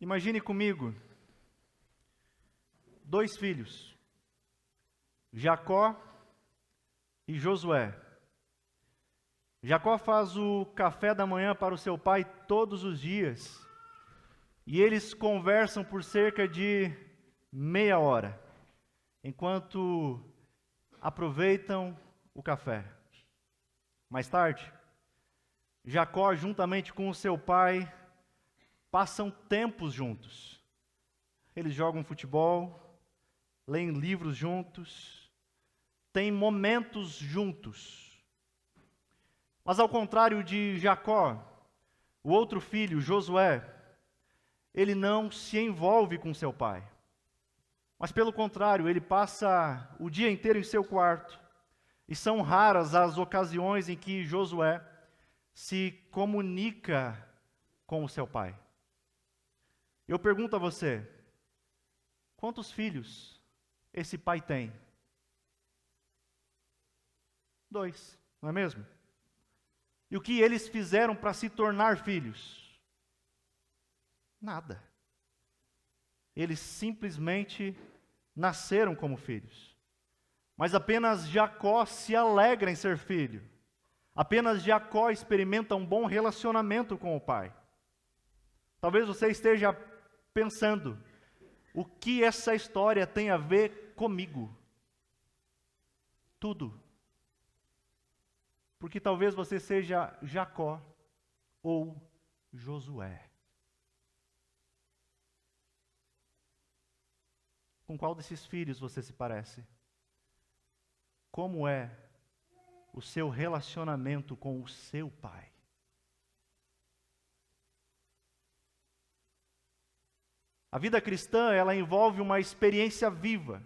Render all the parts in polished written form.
Imagine comigo, dois filhos, Jacó e Josué. Jacó faz o café da manhã para o seu pai todos os dias, e eles conversam por cerca de meia hora, enquanto aproveitam o café. Mais tarde, Jacó, juntamente com o seu pai, passam tempos juntos. Eles jogam futebol, leem livros juntos, têm momentos juntos. Mas ao contrário de Jacó, o outro filho, Josué, ele não se envolve com seu pai. Mas pelo contrário, ele passa o dia inteiro em seu quarto. E são raras as ocasiões em que Josué se comunica com o seu pai. Eu pergunto a você, quantos filhos esse pai tem? 2, não é mesmo? E o que eles fizeram para se tornar filhos? Nada. Eles simplesmente nasceram como filhos. Mas apenas Jacó se alegra em ser filho. Apenas Jacó experimenta um bom relacionamento com o pai. Talvez você esteja pensando, o que essa história tem a ver comigo? Tudo. Porque talvez você seja Jacó ou Josué. Com qual desses filhos você se parece? Como é o seu relacionamento com o seu pai? A vida cristã, ela envolve uma experiência viva.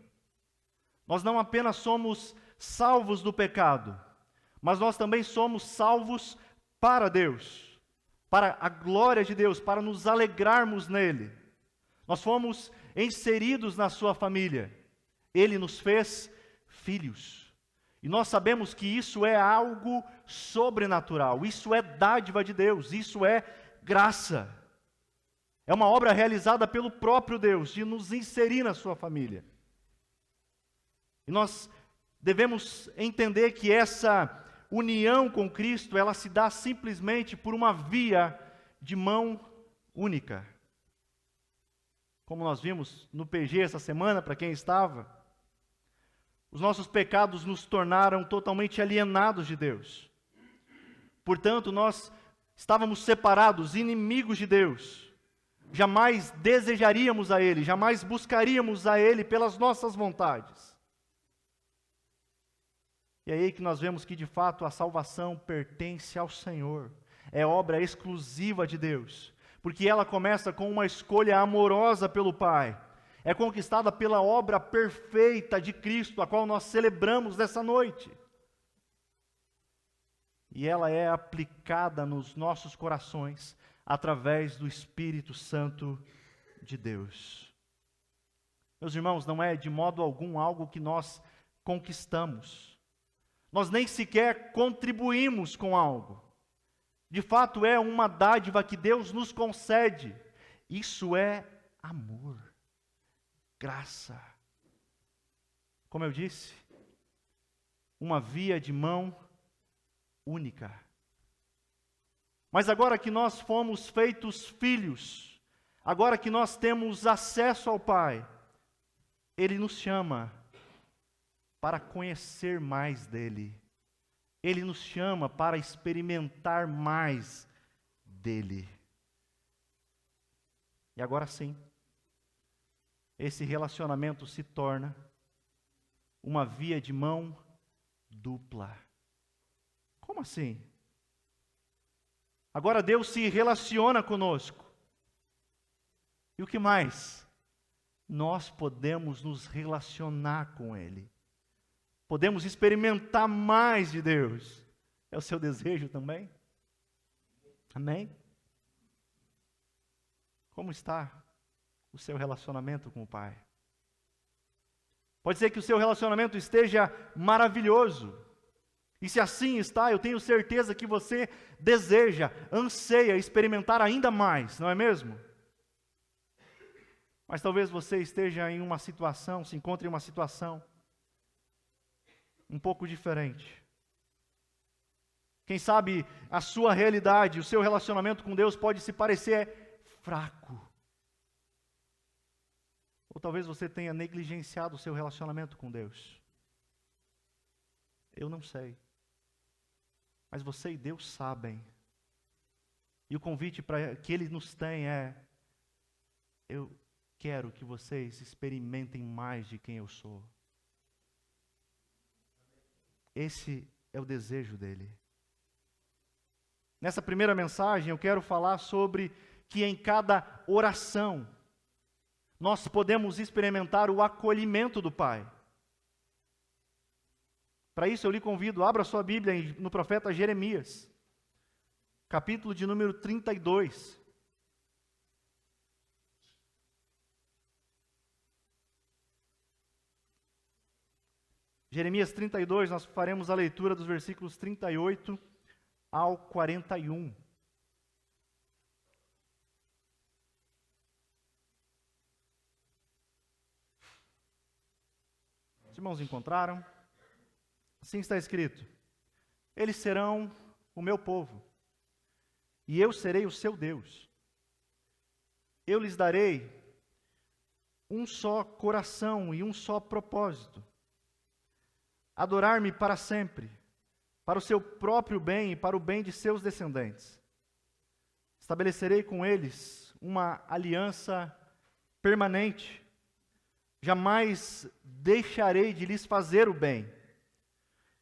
Nós não apenas somos salvos do pecado, mas nós também somos salvos para Deus, para a glória de Deus, para nos alegrarmos nele. Nós fomos inseridos na sua família. Ele nos fez filhos. E nós sabemos que isso é algo sobrenatural, isso é dádiva de Deus, isso é graça. É uma obra realizada pelo próprio Deus, de nos inserir na sua família. E nós devemos entender que essa união com Cristo, ela se dá simplesmente por uma via de mão única. Como nós vimos no PG essa semana, para quem estava, os nossos pecados nos tornaram totalmente alienados de Deus. Portanto, nós estávamos separados, inimigos de Deus. Jamais desejaríamos a Ele, jamais buscaríamos a Ele pelas nossas vontades. E é aí que nós vemos que de fato a salvação pertence ao Senhor. É obra exclusiva de Deus. Porque ela começa com uma escolha amorosa pelo Pai. É conquistada pela obra perfeita de Cristo, a qual nós celebramos nessa noite. E ela é aplicada nos nossos corações através do Espírito Santo de Deus. Meus irmãos, não é de modo algum algo que nós conquistamos. Nós nem sequer contribuímos com algo. De fato, é uma dádiva que Deus nos concede. Isso é amor, graça. Como eu disse, uma via de mão única. Mas agora que nós fomos feitos filhos, agora que nós temos acesso ao Pai, Ele nos chama para conhecer mais dEle. Ele nos chama para experimentar mais dEle. E agora sim, esse relacionamento se torna uma via de mão dupla. Como assim? Agora Deus se relaciona conosco. E o que mais? Nós podemos nos relacionar com Ele. Podemos experimentar mais de Deus. É o seu desejo também? Amém? Como está o seu relacionamento com o Pai? Pode ser que o seu relacionamento esteja maravilhoso. E se assim está, eu tenho certeza que você deseja, anseia experimentar ainda mais, não é mesmo? Mas talvez você esteja em uma situação, se encontre em uma situação um pouco diferente. Quem sabe a sua realidade, o seu relacionamento com Deus pode se parecer fraco. Ou talvez você tenha negligenciado o seu relacionamento com Deus. Eu não sei. Mas você e Deus sabem. E o convite que Ele nos tem é: eu quero que vocês experimentem mais de quem eu sou. Esse é o desejo dEle. Nessa primeira mensagem eu quero falar sobre que em cada oração nós podemos experimentar o acolhimento do Pai. Para isso eu lhe convido, abra sua Bíblia no profeta Jeremias, capítulo de número 32. Jeremias 32, nós faremos a leitura dos versículos 38 ao 41. Os irmãos encontraram? Assim está escrito: eles serão o meu povo, e eu serei o seu Deus. Eu lhes darei um só coração e um só propósito: adorar-me para sempre, para o seu próprio bem e para o bem de seus descendentes. Estabelecerei com eles uma aliança permanente. Jamais deixarei de lhes fazer o bem.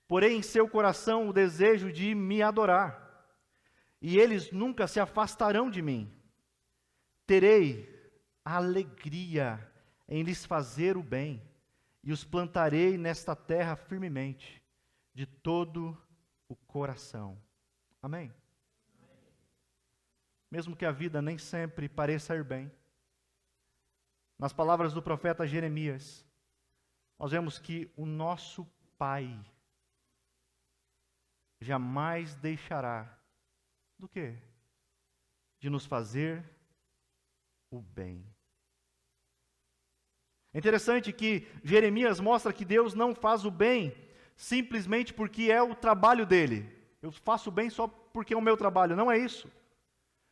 Porém em seu coração o desejo de me adorar, e eles nunca se afastarão de mim. Terei alegria em lhes fazer o bem, e os plantarei nesta terra firmemente, de todo o coração. Amém? Mesmo que a vida nem sempre pareça ir bem, nas palavras do profeta Jeremias, nós vemos que o nosso Pai jamais deixará do quê? De nos fazer o bem. É interessante que Jeremias mostra que Deus não faz o bem simplesmente porque é o trabalho dele. Eu faço o bem só porque é o meu trabalho. Não é isso.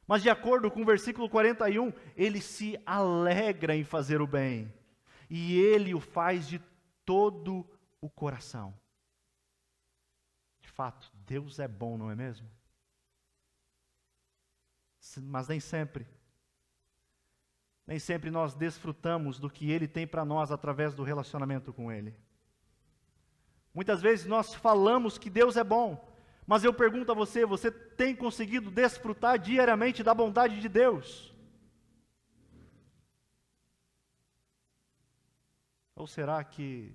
Mas de acordo com o versículo 41, ele se alegra em fazer o bem. E ele o faz de todo o coração. De fato, Deus é bom, não é mesmo? Mas nem sempre nós desfrutamos do que Ele tem para nós através do relacionamento com Ele. Muitas vezes nós falamos que Deus é bom, mas eu pergunto a você, você tem conseguido desfrutar diariamente da bondade de Deus? Ou será que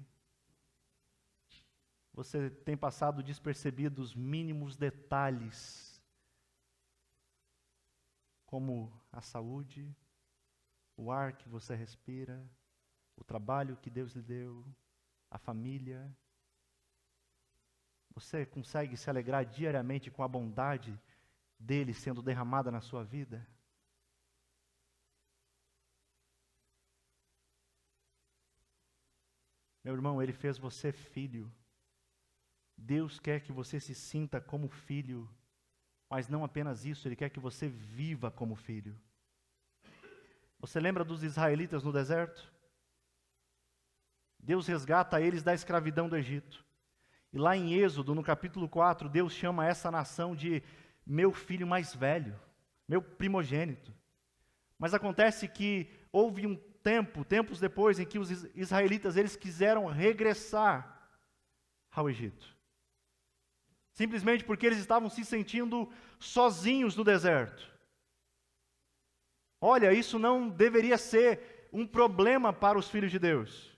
você tem passado despercebido os mínimos detalhes, como a saúde, o ar que você respira, o trabalho que Deus lhe deu, a família? Você consegue se alegrar diariamente com a bondade dele sendo derramada na sua vida? Meu irmão, Ele fez você filho. Deus quer que você se sinta como filho, mas não apenas isso, Ele quer que você viva como filho. Você lembra dos israelitas no deserto? Deus resgata eles da escravidão do Egito. E lá em Êxodo, no capítulo 4, Deus chama essa nação de meu filho mais velho, meu primogênito. Mas acontece que houve tempos depois, em que os israelitas eles quiseram regressar ao Egito. Simplesmente porque eles estavam se sentindo sozinhos no deserto. Olha, isso não deveria ser um problema para os filhos de Deus.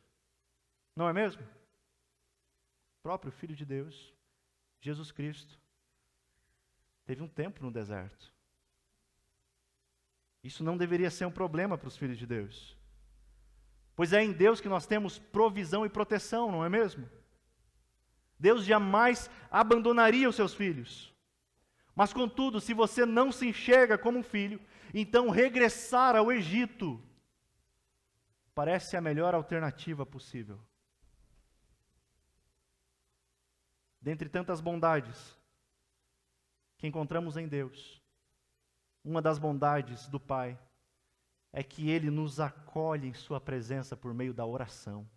Não é mesmo? O próprio Filho de Deus, Jesus Cristo, teve um tempo no deserto. Isso não deveria ser um problema para os filhos de Deus. Pois é em Deus que nós temos provisão e proteção, não é mesmo? Deus jamais abandonaria os seus filhos. Mas contudo, se você não se enxerga como um filho, então regressar ao Egito parece a melhor alternativa possível. Dentre tantas bondades que encontramos em Deus, uma das bondades do Pai é que Ele nos acolhe em Sua presença por meio da oração.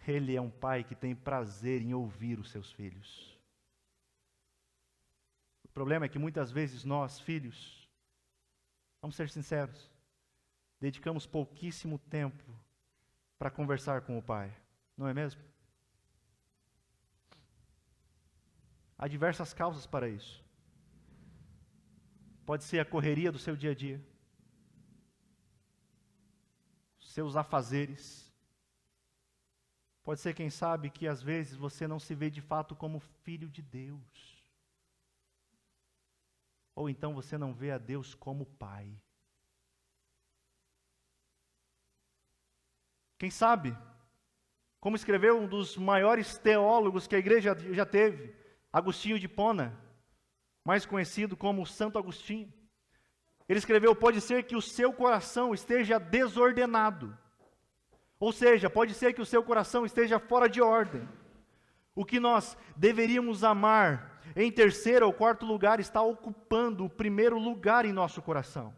Ele é um Pai que tem prazer em ouvir os seus filhos. O problema é que muitas vezes nós, filhos, vamos ser sinceros, dedicamos pouquíssimo tempo para conversar com o Pai, não é mesmo? Há diversas causas para isso. Pode ser a correria do seu dia a dia, seus afazeres. Pode ser, quem sabe, que às vezes você não se vê de fato como filho de Deus. Ou então você não vê a Deus como Pai. Quem sabe, como escreveu um dos maiores teólogos que a igreja já teve, Agostinho de Hipona, mais conhecido como Santo Agostinho. Ele escreveu: pode ser que o seu coração esteja desordenado. Ou seja, pode ser que o seu coração esteja fora de ordem. O que nós deveríamos amar em terceiro ou quarto lugar está ocupando o primeiro lugar em nosso coração.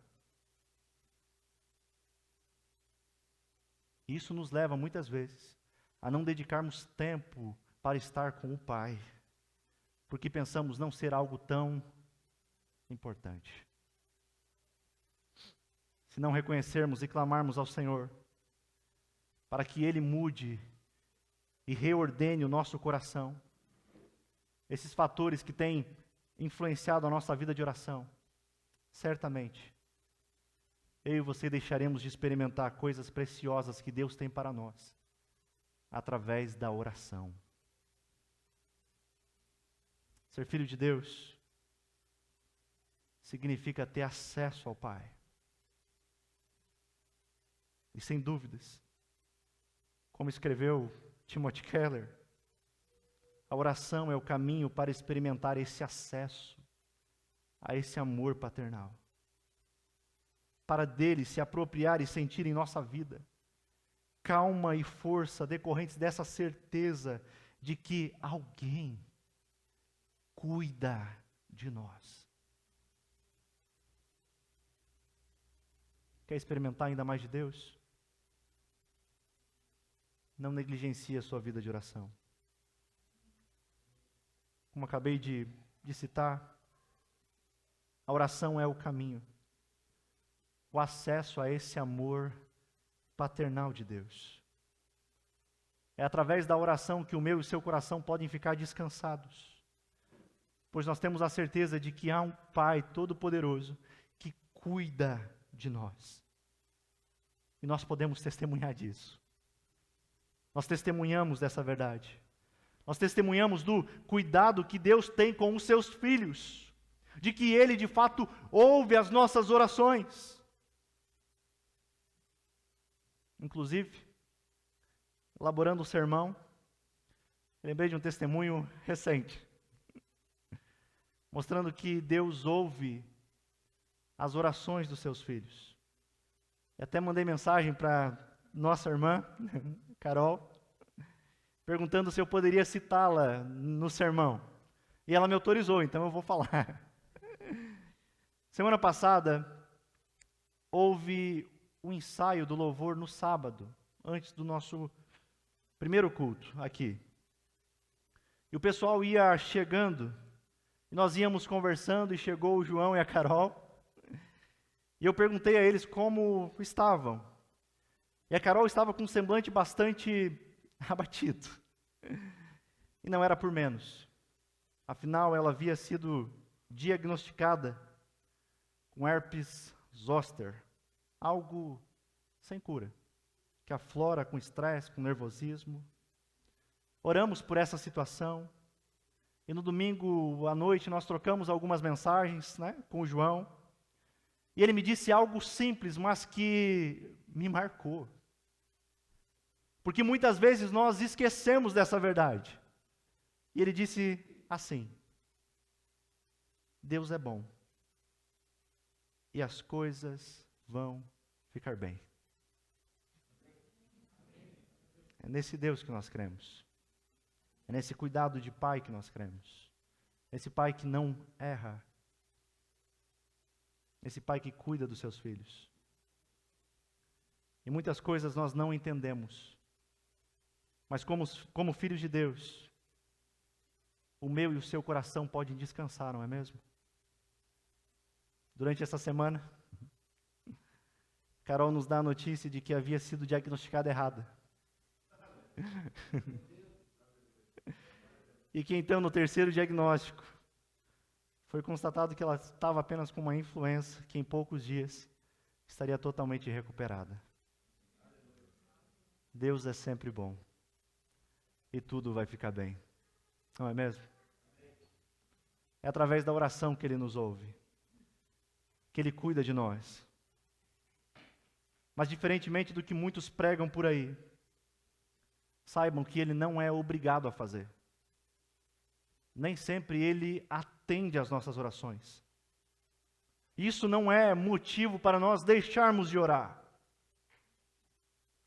Isso nos leva muitas vezes a não dedicarmos tempo para estar com o Pai, porque pensamos não ser algo tão importante. Se não reconhecermos e clamarmos ao Senhor, para que Ele mude e reordene o nosso coração, esses fatores que têm influenciado a nossa vida de oração, certamente, eu e você deixaremos de experimentar coisas preciosas que Deus tem para nós, através da oração. Ser filho de Deus significa ter acesso ao Pai. E sem dúvidas, como escreveu Timothy Keller, a oração é o caminho para experimentar esse acesso a esse amor paternal. Para dele se apropriar e sentir em nossa vida calma e força decorrentes dessa certeza de que alguém cuida de nós. Quer experimentar ainda mais de Deus? Não negligencie a sua vida de oração. Como acabei de citar, a oração é o caminho, o acesso a esse amor paternal de Deus. É através da oração que o meu e o seu coração podem ficar descansados, pois nós temos a certeza de que há um Pai Todo-Poderoso que cuida de nós. E nós podemos testemunhar disso. Nós testemunhamos dessa verdade. Nós testemunhamos do cuidado que Deus tem com os seus filhos, de que Ele de fato ouve as nossas orações. Inclusive, elaborando o sermão, lembrei de um testemunho recente, mostrando que Deus ouve as orações dos seus filhos. E até mandei mensagem para nossa irmã, Carol, perguntando se eu poderia citá-la no sermão. E ela me autorizou, então eu vou falar. Semana passada, houve um ensaio do louvor no sábado, antes do nosso primeiro culto aqui. E o pessoal ia chegando, e nós íamos conversando, e chegou o João e a Carol. E eu perguntei a eles como estavam. E a Carol estava com um semblante bastante abatido. E não era por menos. Afinal, ela havia sido diagnosticada com herpes zoster, algo sem cura, que aflora com estresse, com nervosismo. Oramos por essa situação. E no domingo à noite nós trocamos algumas mensagens, com o João. E ele me disse algo simples, mas que me marcou. Porque muitas vezes nós esquecemos dessa verdade. E ele disse assim: Deus é bom. E as coisas vão ficar bem. É nesse Deus que nós cremos. É nesse cuidado de pai que nós cremos. Esse pai que não erra. Esse pai que cuida dos seus filhos. E muitas coisas nós não entendemos. Mas como filhos de Deus, o meu e o seu coração podem descansar, não é mesmo? Durante essa semana, Carol nos dá a notícia de que havia sido diagnosticada errada. E que então, no terceiro diagnóstico, foi constatado que ela estava apenas com uma influenza, que em poucos dias estaria totalmente recuperada. Deus é sempre bom. E tudo vai ficar bem. Não é mesmo? É através da oração que Ele nos ouve. Que Ele cuida de nós. Mas diferentemente do que muitos pregam por aí, saibam que Ele não é obrigado a fazer. Nem sempre Ele atende às nossas orações. Isso não é motivo para nós deixarmos de orar.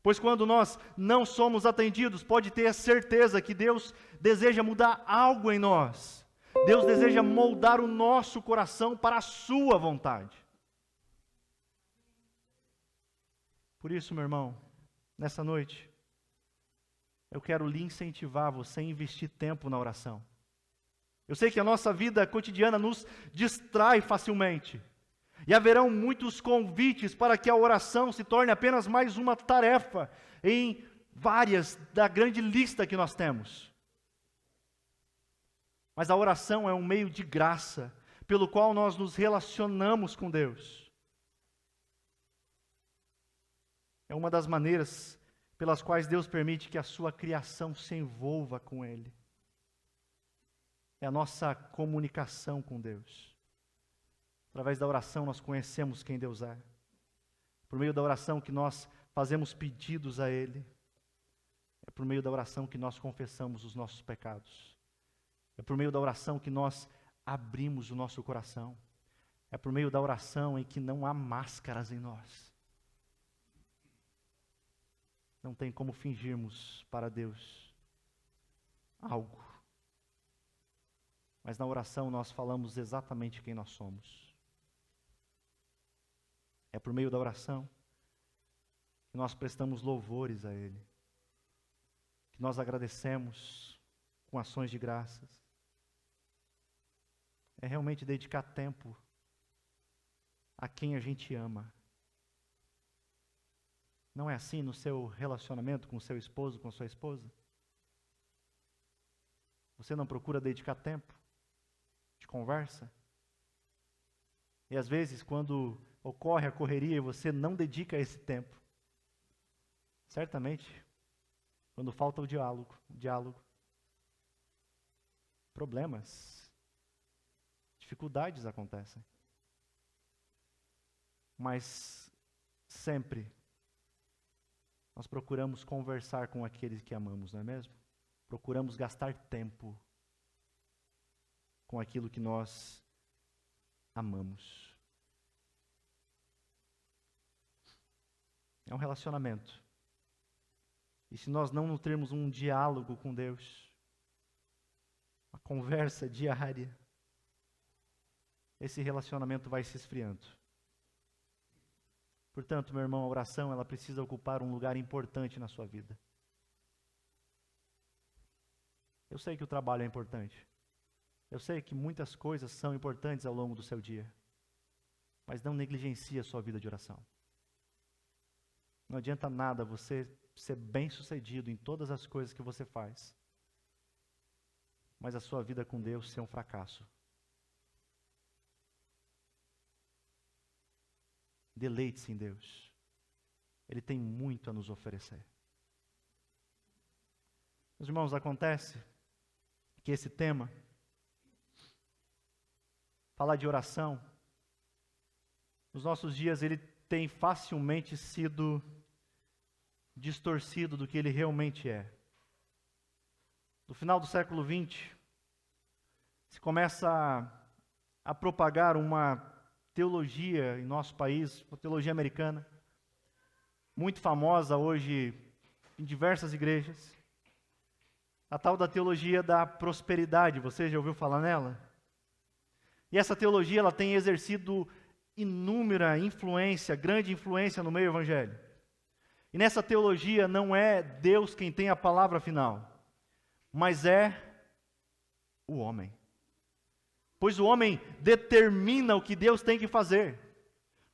Pois quando nós não somos atendidos, pode ter a certeza que Deus deseja mudar algo em nós. Deus deseja moldar o nosso coração para a sua vontade. Por isso, meu irmão, nessa noite, eu quero lhe incentivar a você a investir tempo na oração. Eu sei que a nossa vida cotidiana nos distrai facilmente. E haverão muitos convites para que a oração se torne apenas mais uma tarefa em várias da grande lista que nós temos. Mas a oração é um meio de graça pelo qual nós nos relacionamos com Deus. É uma das maneiras pelas quais Deus permite que a sua criação se envolva com Ele. É a nossa comunicação com Deus. Através da oração nós conhecemos quem Deus é. Por meio da oração que nós fazemos pedidos a Ele. É por meio da oração que nós confessamos os nossos pecados. É por meio da oração que nós abrimos o nosso coração. É por meio da oração em que não há máscaras em nós. Não tem como fingirmos para Deus algo. Mas na oração nós falamos exatamente quem nós somos. É por meio da oração que nós prestamos louvores a Ele. Que nós agradecemos com ações de graças. É realmente dedicar tempo a quem a gente ama. Não é assim no seu relacionamento com o seu esposo, com a sua esposa? Você não procura dedicar tempo de conversa? E às vezes, quando ocorre a correria e você não dedica esse tempo, certamente, quando falta o diálogo, problemas, dificuldades acontecem. Mas sempre nós procuramos conversar com aqueles que amamos, não é mesmo? Procuramos gastar tempo com aquilo que nós amamos. É um relacionamento. E se nós não nutrirmos um diálogo com Deus, uma conversa diária, esse relacionamento vai se esfriando. Portanto, meu irmão, a oração, ela precisa ocupar um lugar importante na sua vida. Eu sei que o trabalho é importante. Eu sei que muitas coisas são importantes ao longo do seu dia. Mas não negligencie a sua vida de oração. Não adianta nada você ser bem-sucedido em todas as coisas que você faz, mas a sua vida com Deus ser um fracasso. Deleite-se em Deus. Ele tem muito a nos oferecer. Meus irmãos, acontece que esse tema, falar de oração, nos nossos dias ele tem facilmente sido distorcido do que ele realmente é. No final do século XX, se começa a propagar uma teologia em nosso país, uma teologia americana, muito famosa hoje em diversas igrejas. A tal da teologia da prosperidade, você já ouviu falar nela? E essa teologia ela tem exercido inúmera influência, grande influência no meio evangélico. E nessa teologia não é Deus quem tem a palavra final, mas é o homem. Pois o homem determina o que Deus tem que fazer.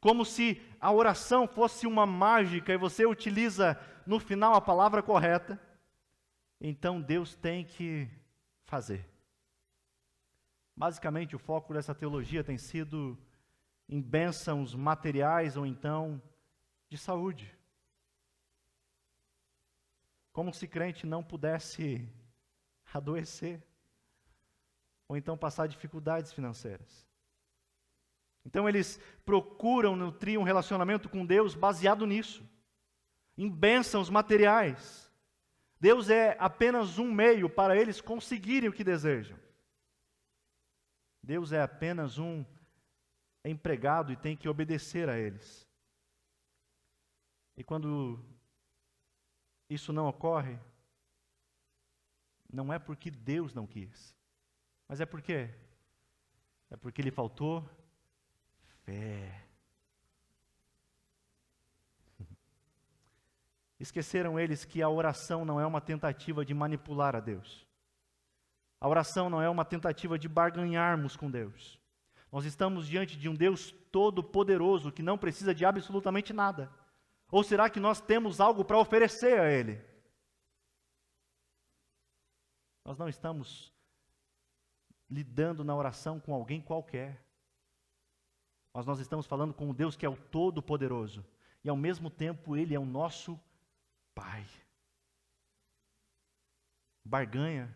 Como se a oração fosse uma mágica e você utiliza no final a palavra correta, então Deus tem que fazer. Basicamente, o foco dessa teologia tem sido em bênçãos materiais ou então de saúde. Como se crente não pudesse adoecer ou então passar dificuldades financeiras. Então eles procuram nutrir um relacionamento com Deus baseado nisso, em bênçãos materiais. Deus é apenas um meio para eles conseguirem o que desejam. Deus é apenas um empregado e tem que obedecer a eles. E quando isso não ocorre, não é porque Deus não quis, mas é porque lhe faltou fé. Esqueceram eles que a oração não é uma tentativa de manipular a Deus. A oração não é uma tentativa de barganharmos com Deus. Nós estamos diante de um Deus todo-poderoso que não precisa de absolutamente nada. Ou será que nós temos algo para oferecer a Ele? Nós não estamos lidando na oração com alguém qualquer. Mas nós estamos falando com um Deus que é o Todo-Poderoso. E ao mesmo tempo Ele é o nosso Pai. Barganha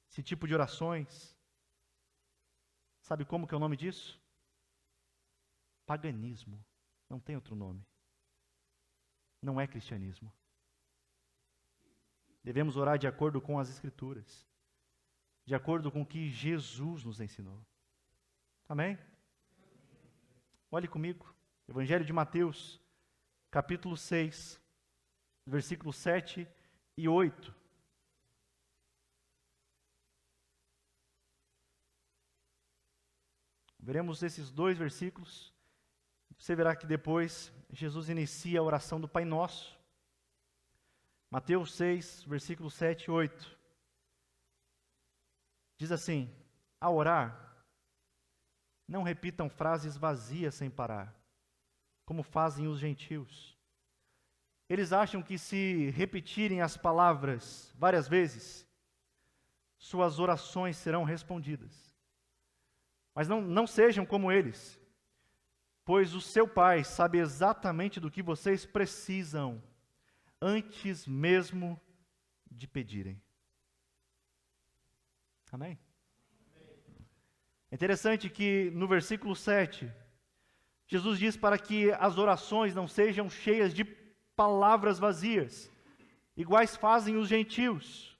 esse tipo de orações. Sabe como que é o nome disso? Paganismo. Não tem outro nome. Não é cristianismo. Devemos orar de acordo com as Escrituras. De acordo com o que Jesus nos ensinou. Amém? Olhe comigo. Evangelho de Mateus, capítulo 6, versículos 7 e 8. Veremos esses dois versículos. Você verá que depois Jesus inicia a oração do Pai Nosso. Mateus 6, versículos 7 e 8. Diz assim: ao orar, não repitam frases vazias sem parar, como fazem os gentios. Eles acham que se repetirem as palavras várias vezes, suas orações serão respondidas. Mas não sejam como eles, pois o seu Pai sabe exatamente do que vocês precisam, antes mesmo de pedirem. Amém? É interessante que no versículo 7, Jesus diz para que as orações não sejam cheias de palavras vazias, iguais fazem os gentios,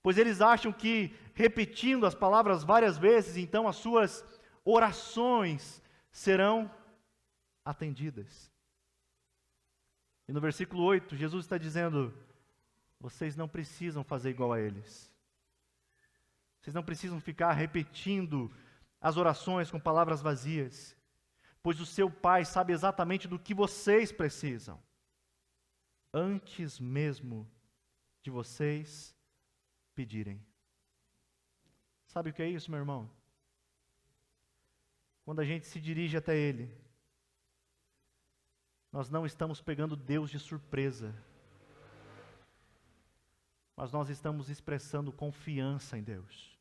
pois eles acham que repetindo as palavras várias vezes, então as suas orações serão atendidas. E no versículo 8, Jesus está dizendo: vocês não precisam fazer igual a eles. Vocês não precisam ficar repetindo as orações com palavras vazias, pois o seu Pai sabe exatamente do que vocês precisam, antes mesmo de vocês pedirem. Sabe o que é isso, meu irmão? Quando a gente se dirige até Ele, nós não estamos pegando Deus de surpresa, mas nós estamos expressando confiança em Deus.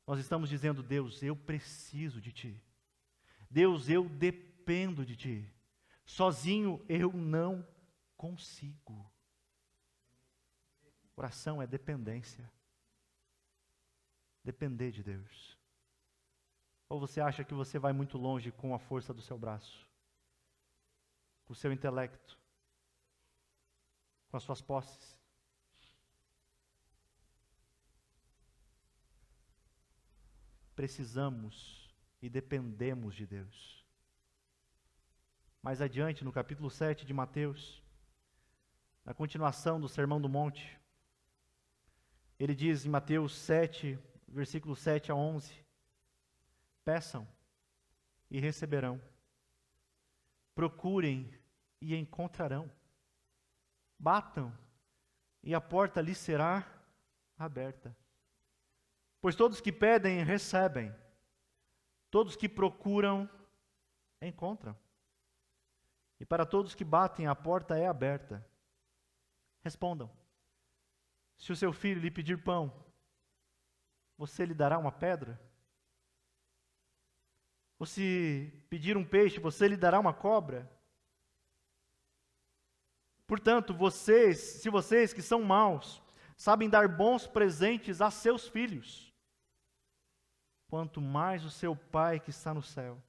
Nós estamos dizendo: Deus, eu preciso de Ti. Deus, eu dependo de Ti. Sozinho eu não consigo. Oração é dependência. Depender de Deus. Ou você acha que você vai muito longe com a força do seu braço, com o seu intelecto, com as suas posses? Precisamos e dependemos de Deus. Mais adiante, no capítulo 7 de Mateus, na continuação do Sermão do Monte, ele diz em Mateus 7, versículos 7 a 11, peçam e receberão, procurem e encontrarão, batam e a porta lhes será aberta. Pois todos que pedem, recebem, todos que procuram, encontram. E para todos que batem, a porta é aberta. Respondam. Se o seu filho lhe pedir pão, você lhe dará uma pedra? Ou se pedir um peixe, você lhe dará uma cobra? Portanto, se vocês que são maus, sabem dar bons presentes a seus filhos, quanto mais o seu Pai que está no céu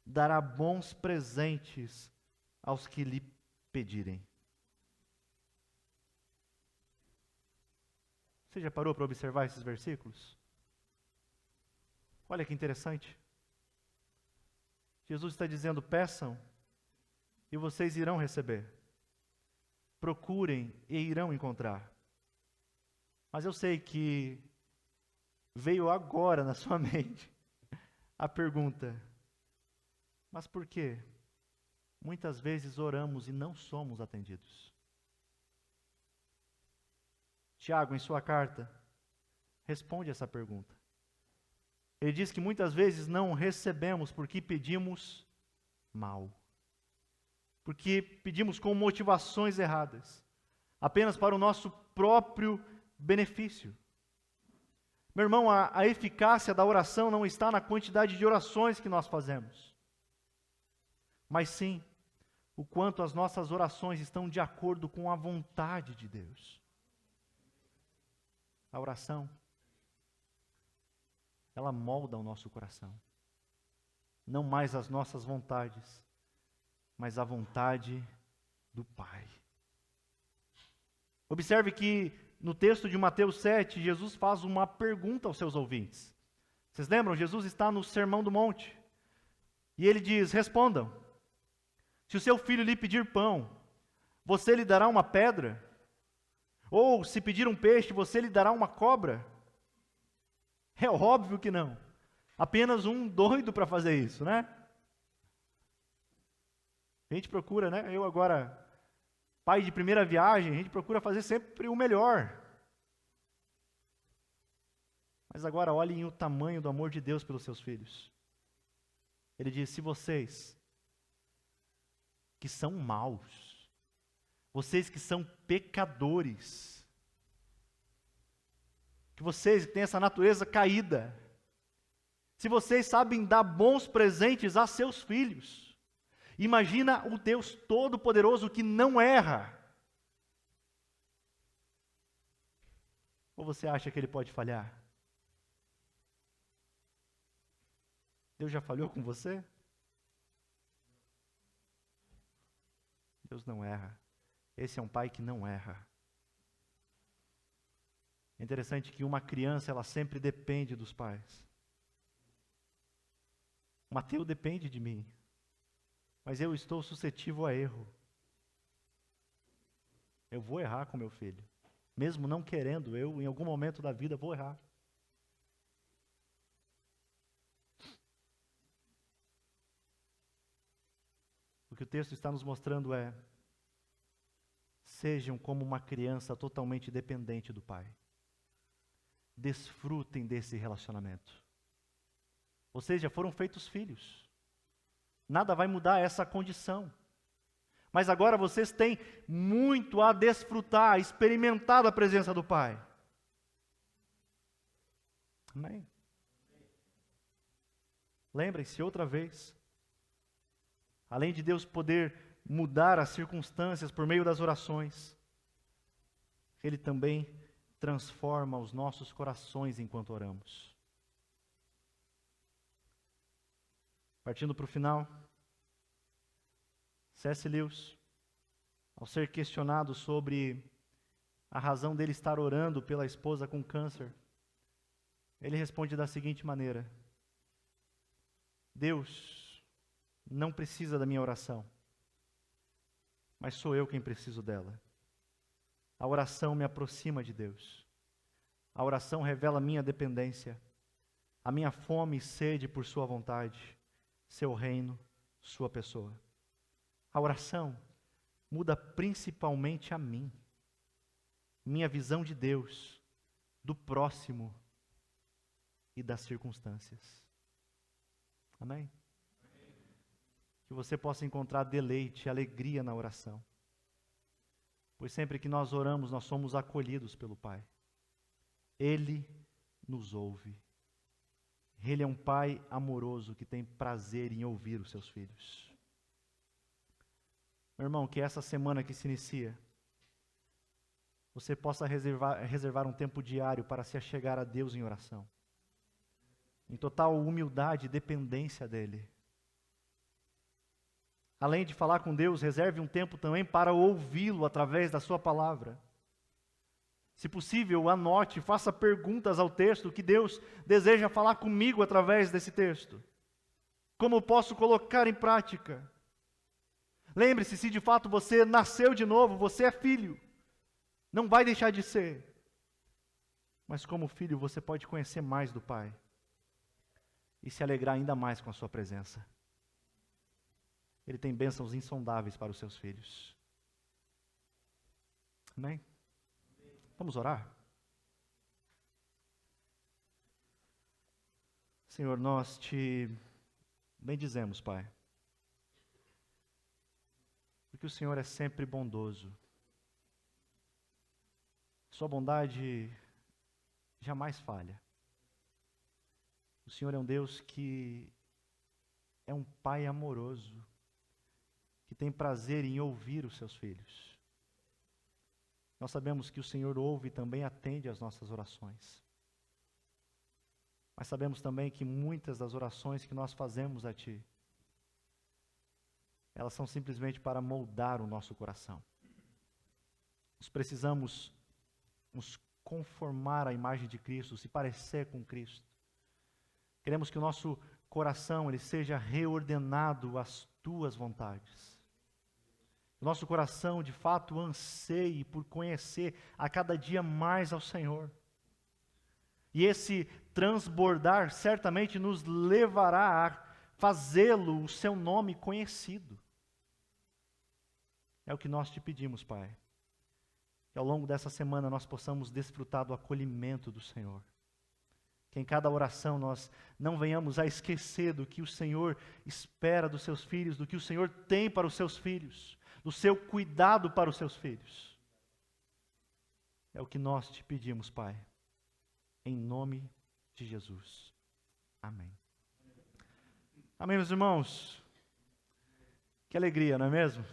dará bons presentes aos que lhe pedirem. Você já parou para observar esses versículos? Olha que interessante. Jesus está dizendo, peçam e vocês irão receber. Procurem e irão encontrar. Mas eu sei que veio agora na sua mente a pergunta, mas por quê? Muitas vezes oramos e não somos atendidos. Tiago, em sua carta, responde essa pergunta. Ele diz que muitas vezes não recebemos porque pedimos mal. Porque pedimos com motivações erradas, apenas para o nosso próprio benefício. Meu irmão, a eficácia da oração não está na quantidade de orações que nós fazemos, mas sim o quanto as nossas orações estão de acordo com a vontade de Deus. A oração, ela molda o nosso coração. Não mais as nossas vontades, mas a vontade do Pai. Observe que no texto de Mateus 7, Jesus faz uma pergunta aos seus ouvintes. Vocês lembram? Jesus está no Sermão do Monte. E ele diz, respondam. Se o seu filho lhe pedir pão, você lhe dará uma pedra? Ou se pedir um peixe, você lhe dará uma cobra? É óbvio que não. Apenas um doido para fazer isso, né? A gente procura, né? Eu agora, pai de primeira viagem, a gente procura fazer sempre o melhor. Mas agora olhem o tamanho do amor de Deus pelos seus filhos. Ele diz, se vocês que são maus, vocês que são pecadores, que vocês que têm essa natureza caída, se vocês sabem dar bons presentes a seus filhos, imagina o Deus Todo-Poderoso que não erra. Ou você acha que ele pode falhar? Deus já falhou com você? Deus não erra. Esse é um pai que não erra. É interessante que uma criança, ela sempre depende dos pais. Mateus depende de mim, mas eu estou suscetível a erro. Eu vou errar com meu filho. Mesmo não querendo, eu em algum momento da vida vou errar. O que o texto está nos mostrando é, sejam como uma criança totalmente dependente do pai. Desfrutem desse relacionamento. Vocês já foram feitos filhos. Nada vai mudar essa condição. Mas agora vocês têm muito a desfrutar, a experimentar a presença do Pai. Amém? Lembrem-se outra vez, além de Deus poder mudar as circunstâncias por meio das orações, Ele também transforma os nossos corações enquanto oramos. Partindo para o final, C.S. Lewis, ao ser questionado sobre a razão dele estar orando pela esposa com câncer, ele responde da seguinte maneira: Deus não precisa da minha oração, mas sou eu quem preciso dela. A oração me aproxima de Deus. A oração revela minha dependência, a minha fome e sede por sua vontade, seu reino, sua pessoa. A oração muda principalmente a mim, minha visão de Deus, do próximo e das circunstâncias. Amém? Que você possa encontrar deleite e alegria na oração. Pois sempre que nós oramos, nós somos acolhidos pelo Pai. Ele nos ouve. Ele é um Pai amoroso que tem prazer em ouvir os seus filhos. Meu irmão, que essa semana que se inicia, você possa reservar um tempo diário para se achegar a Deus em oração. Em total humildade e dependência dEle. Além de falar com Deus, reserve um tempo também para ouvi-lo através da sua palavra. Se possível, anote, faça perguntas ao texto que Deus deseja falar comigo através desse texto. Como posso colocar em prática? Lembre-se, se de fato você nasceu de novo, você é filho. Não vai deixar de ser. Mas como filho, você pode conhecer mais do Pai. E se alegrar ainda mais com a sua presença. Ele tem bênçãos insondáveis para os seus filhos. Amém? Vamos orar? Senhor, nós te bendizemos, Pai. Porque o Senhor é sempre bondoso. Sua bondade jamais falha. O Senhor é um Deus que é um Pai amoroso, que tem prazer em ouvir os seus filhos. Nós sabemos que o Senhor ouve e também atende às nossas orações. Mas sabemos também que muitas das orações que nós fazemos a Ti, elas são simplesmente para moldar o nosso coração. Nós precisamos nos conformar à imagem de Cristo, se parecer com Cristo. Queremos que o nosso coração ele seja reordenado às Tuas vontades. O nosso coração, de fato, anseie por conhecer a cada dia mais ao Senhor. E esse transbordar certamente nos levará a fazê-lo o seu nome conhecido. É o que nós te pedimos, Pai. Que ao longo dessa semana nós possamos desfrutar do acolhimento do Senhor. Que em cada oração nós não venhamos a esquecer do que o Senhor espera dos seus filhos, do que o Senhor tem para os seus filhos, do seu cuidado para os seus filhos. É o que nós te pedimos, Pai. Em nome de Jesus. Amém. Amém, meus irmãos? Que alegria, não é mesmo?